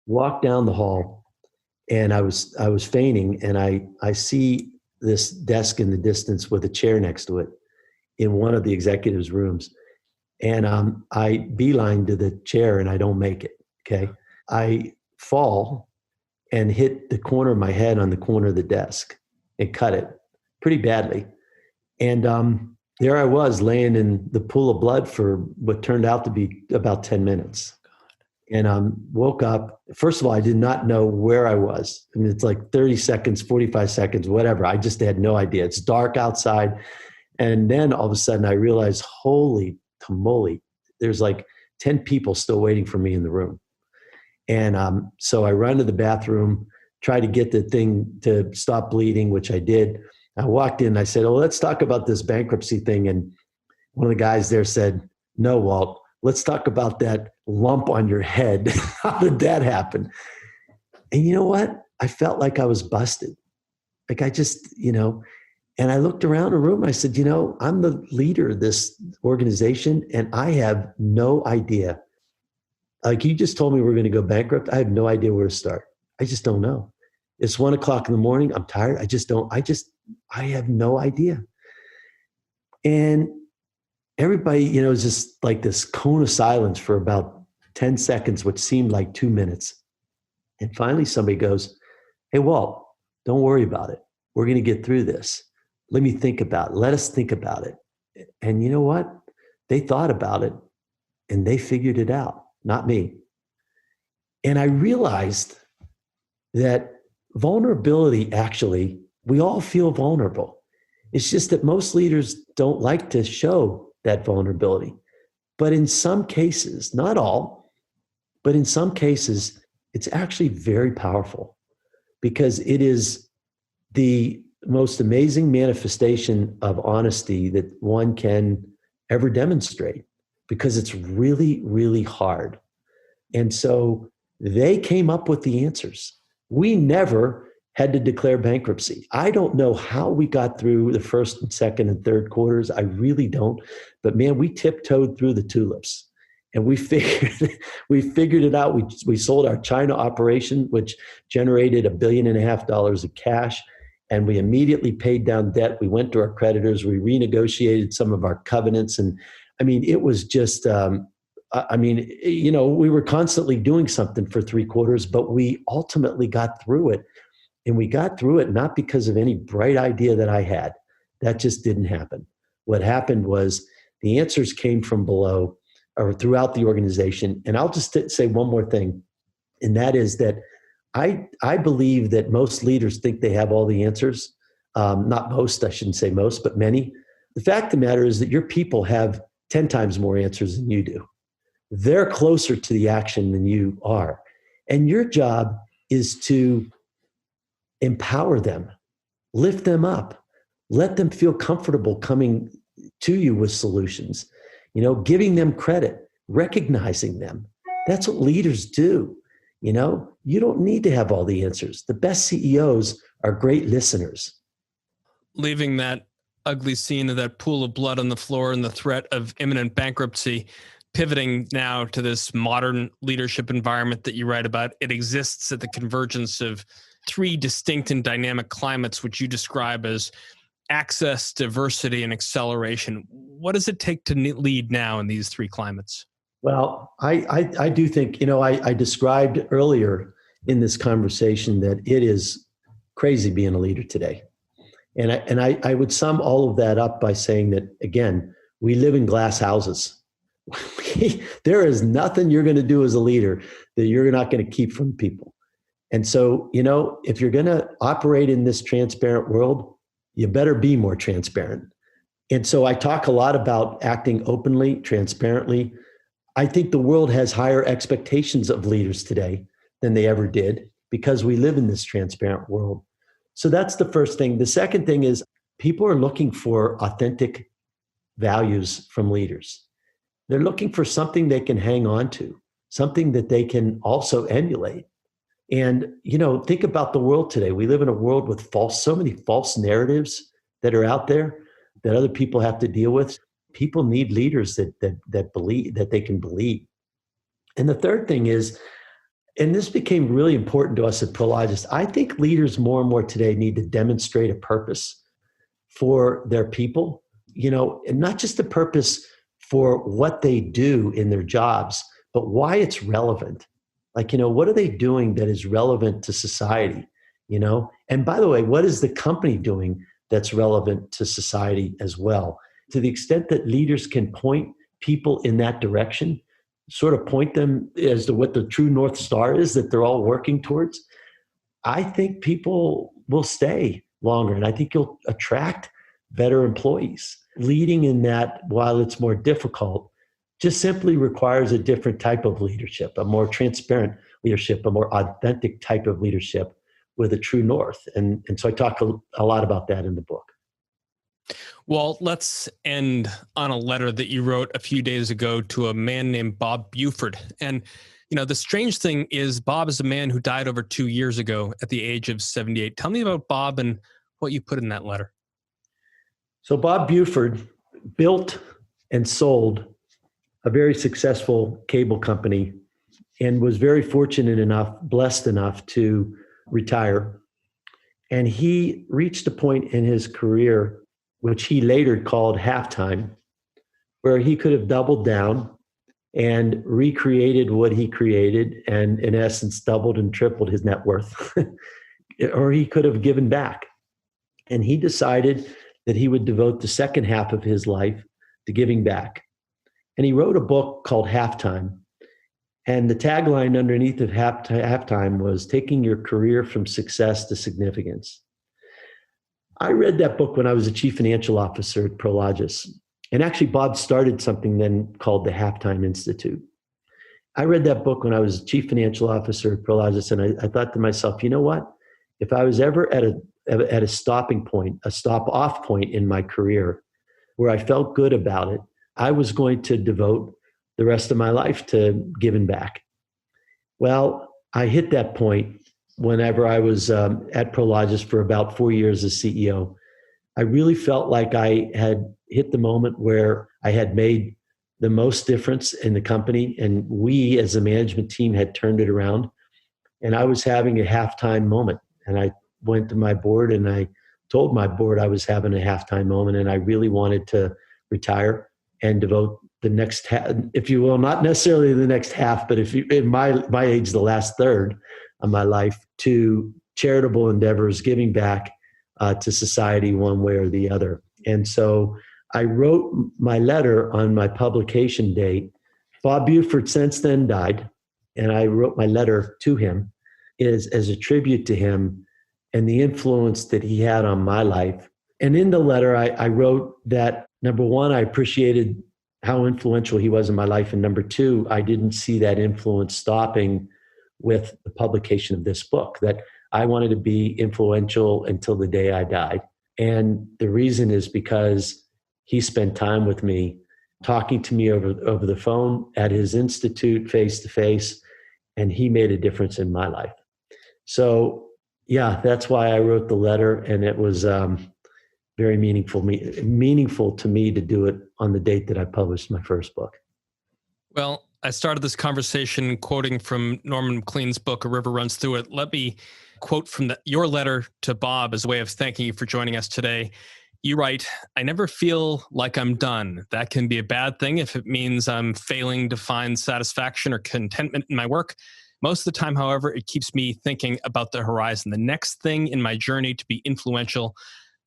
Walked down the hall, and I was fainting, and I see this desk in the distance with a chair next to it in one of the executives' rooms. And I beeline to the chair, and I don't make it. Okay. I fall and hit the corner of my head on the corner of the desk and cut it pretty badly. And there I was laying in the pool of blood for what turned out to be about 10 minutes. And woke up. First of all, I did not know where I was. It's like 30 seconds, 45 seconds, whatever. I just had no idea. It's dark outside. And then all of a sudden I realized, holy tamale, there's like 10 people still waiting for me in the room. And so I run to the bathroom. try to get the thing to stop bleeding, which I did. I walked in, I said, oh, let's talk about this bankruptcy thing. And one of the guys there said, no, Walt, let's talk about that lump on your head. How did that happen? And you know what? I felt like I was busted. Like I just, and I looked around the room. I said, I'm the leader of this organization and I have no idea. Like you just told me we're going to go bankrupt. I have no idea where to start. I just don't know. It's 1:00 in the morning. I'm tired. I have no idea. And everybody, is just like this cone of silence for about 10 seconds, which seemed like 2 minutes. And finally somebody goes, hey, Walt, don't worry about it. We're going to get through this. Let me think about it. Let us think about it. And you know what? They thought about it and they figured it out, not me. And I realized that vulnerability, actually, we all feel vulnerable. It's just that most leaders don't like to show that vulnerability. But in some cases, not all, but in some cases, it's actually very powerful because it is the most amazing manifestation of honesty that one can ever demonstrate because it's really, really hard. And so they came up with the answers. We never had to declare bankruptcy. I don't know how we got through the first and second and third quarters. I really don't. But man, we tiptoed through the tulips and we figured it out. We sold our China operation, which generated $1.5 billion of cash. And we immediately paid down debt. We went to our creditors. We renegotiated some of our covenants. And I mean, it was just, we were constantly doing something for 3 quarters, but we ultimately got through it. And we got through it not because of any bright idea that I had. That just didn't happen. What happened was the answers came from below or throughout the organization. And I'll just say one more thing, and that is that I believe that most leaders think they have all the answers. Not most, I shouldn't say most, but many. The fact of the matter is that your people have 10 times more answers than you do. They're closer to the action than you are. And your job is to empower them, lift them up, let them feel comfortable coming to you with solutions, giving them credit, recognizing them. That's what leaders do. You don't need to have all the answers. The best CEOs are great listeners. Leaving that ugly scene of that pool of blood on the floor and the threat of imminent bankruptcy, pivoting now to this modern leadership environment that you write about, it exists at the convergence of 3 distinct and dynamic climates, which you describe as access, diversity, and acceleration. What does it take to lead now in these 3 climates? Well, I do think, I described earlier in this conversation that it is crazy being a leader today. And I would sum all of that up by saying that, again, we live in glass houses. There is nothing you're going to do as a leader that you're not going to keep from people. And so, if you're going to operate in this transparent world, you better be more transparent. And so I talk a lot about acting openly, transparently. I think the world has higher expectations of leaders today than they ever did because we live in this transparent world. So that's the first thing. The second thing is people are looking for authentic values from leaders. They're looking for something they can hang on to, something that they can also emulate. And, think about the world today. We live in a world with so many false narratives that are out there that other people have to deal with. People need leaders that believe, that they can believe. And the third thing is, and this became really important to us at Prologis, I think leaders more and more today need to demonstrate a purpose for their people, and not just a purpose for what they do in their jobs, but why it's relevant. Like, what are they doing that is relevant to society? And by the way, what is the company doing that's relevant to society as well? To the extent that leaders can point people in that direction, sort of point them as to what the true North Star is that they're all working towards, I think people will stay longer. And I think you'll attract better employees. Leading in that, while it's more difficult, just simply requires a different type of leadership, a more transparent leadership, a more authentic type of leadership, with a true north. And so I talk a lot about that in the book. Well, let's end on a letter that you wrote a few days ago to a man named Bob Buford. And, the strange thing is Bob is a man who died over 2 years ago at the age of 78. Tell me about Bob and what you put in that letter. So Bob Buford built and sold a very successful cable company and was very fortunate enough, blessed enough to retire. And he reached a point in his career, which he later called halftime, where he could have doubled down and recreated what he created and in essence doubled and tripled his net worth, or he could have given back. And he decided that he would devote the second half of his life to giving back. And he wrote a book called Halftime. And the tagline underneath of Halftime was taking your career from success to significance. I read that book when I was a chief financial officer at Prologis. And actually, Bob started something then called the Halftime Institute. I read that book when I was chief financial officer at Prologis, and I thought to myself, you know what? If I was ever at a stopping point, a stop-off point in my career where I felt good about it, I was going to devote the rest of my life to giving back. Well, I hit that point whenever I was at Prologis for about 4 years as CEO. I really felt like I had hit the moment where I had made the most difference in the company, and we as a management team had turned it around. And I was having a halftime moment. And I went to my board and I told my board I was having a halftime moment and I really wanted to retire and devote the next half, if you will, not necessarily the next half, but if you, in my age, the last third of my life, to charitable endeavors, giving back to society one way or the other. And so I wrote my letter on my publication date. Bob Buford since then died, and I wrote my letter to him as a tribute to him and the influence that he had on my life. And in the letter, I wrote that, number one, I appreciated how influential he was in my life. And number two, I didn't see that influence stopping with the publication of this book, that I wanted to be influential until the day I died. And the reason is because he spent time with me, talking to me over the phone, at his institute, face to face, and he made a difference in my life. So yeah, that's why I wrote the letter, and it was very meaningful to me to do it on the date that I published my first book. Well, I started this conversation quoting from Norman MacLean's book, A River Runs Through It. Let me quote from your letter to Bob as a way of thanking you for joining us today. You write, "I never feel like I'm done. That can be a bad thing if it means I'm failing to find satisfaction or contentment in my work. Most of the time, however, it keeps me thinking about the horizon, the next thing in my journey to be influential.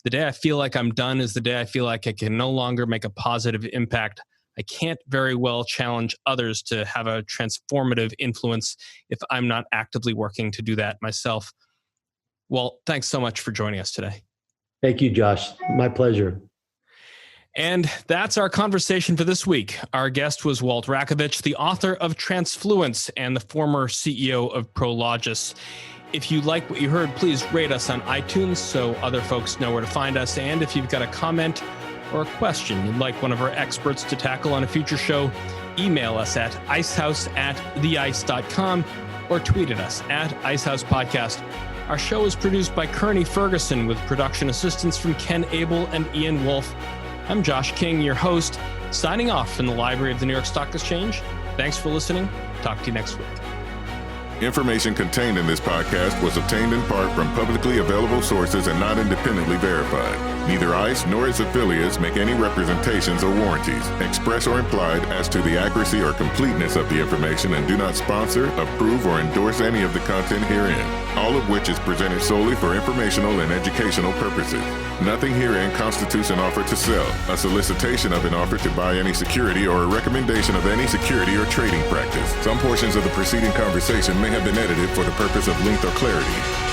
The day I feel like I'm done is the day I feel like I can no longer make a positive impact. I can't very well challenge others to have a transformative influence if I'm not actively working to do that myself." Well, thanks so much for joining us today. Thank you, Josh. My pleasure. And that's our conversation for this week. Our guest was Walt Rakowich, the author of Transfluence and the former CEO of Prologis. If you like what you heard, please rate us on iTunes so other folks know where to find us. And if you've got a comment or a question you'd like one of our experts to tackle on a future show, email us at icehouse@theice.com or tweet at us at IceHousePodcast. Our show is produced by Kearney Ferguson with production assistance from Ken Abel and Ian Wolfe. I'm Josh King, your host, signing off from the Library of the New York Stock Exchange. Thanks for listening. Talk to you next week. Information contained in this podcast was obtained in part from publicly available sources and not independently verified. Neither ICE nor its affiliates make any representations or warranties, express or implied, as to the accuracy or completeness of the information and do not sponsor, approve, or endorse any of the content herein, all of which is presented solely for informational and educational purposes. Nothing herein constitutes an offer to sell, a solicitation of an offer to buy any security, or a recommendation of any security or trading practice. Some portions of the preceding conversation may have been edited for the purpose of length or clarity.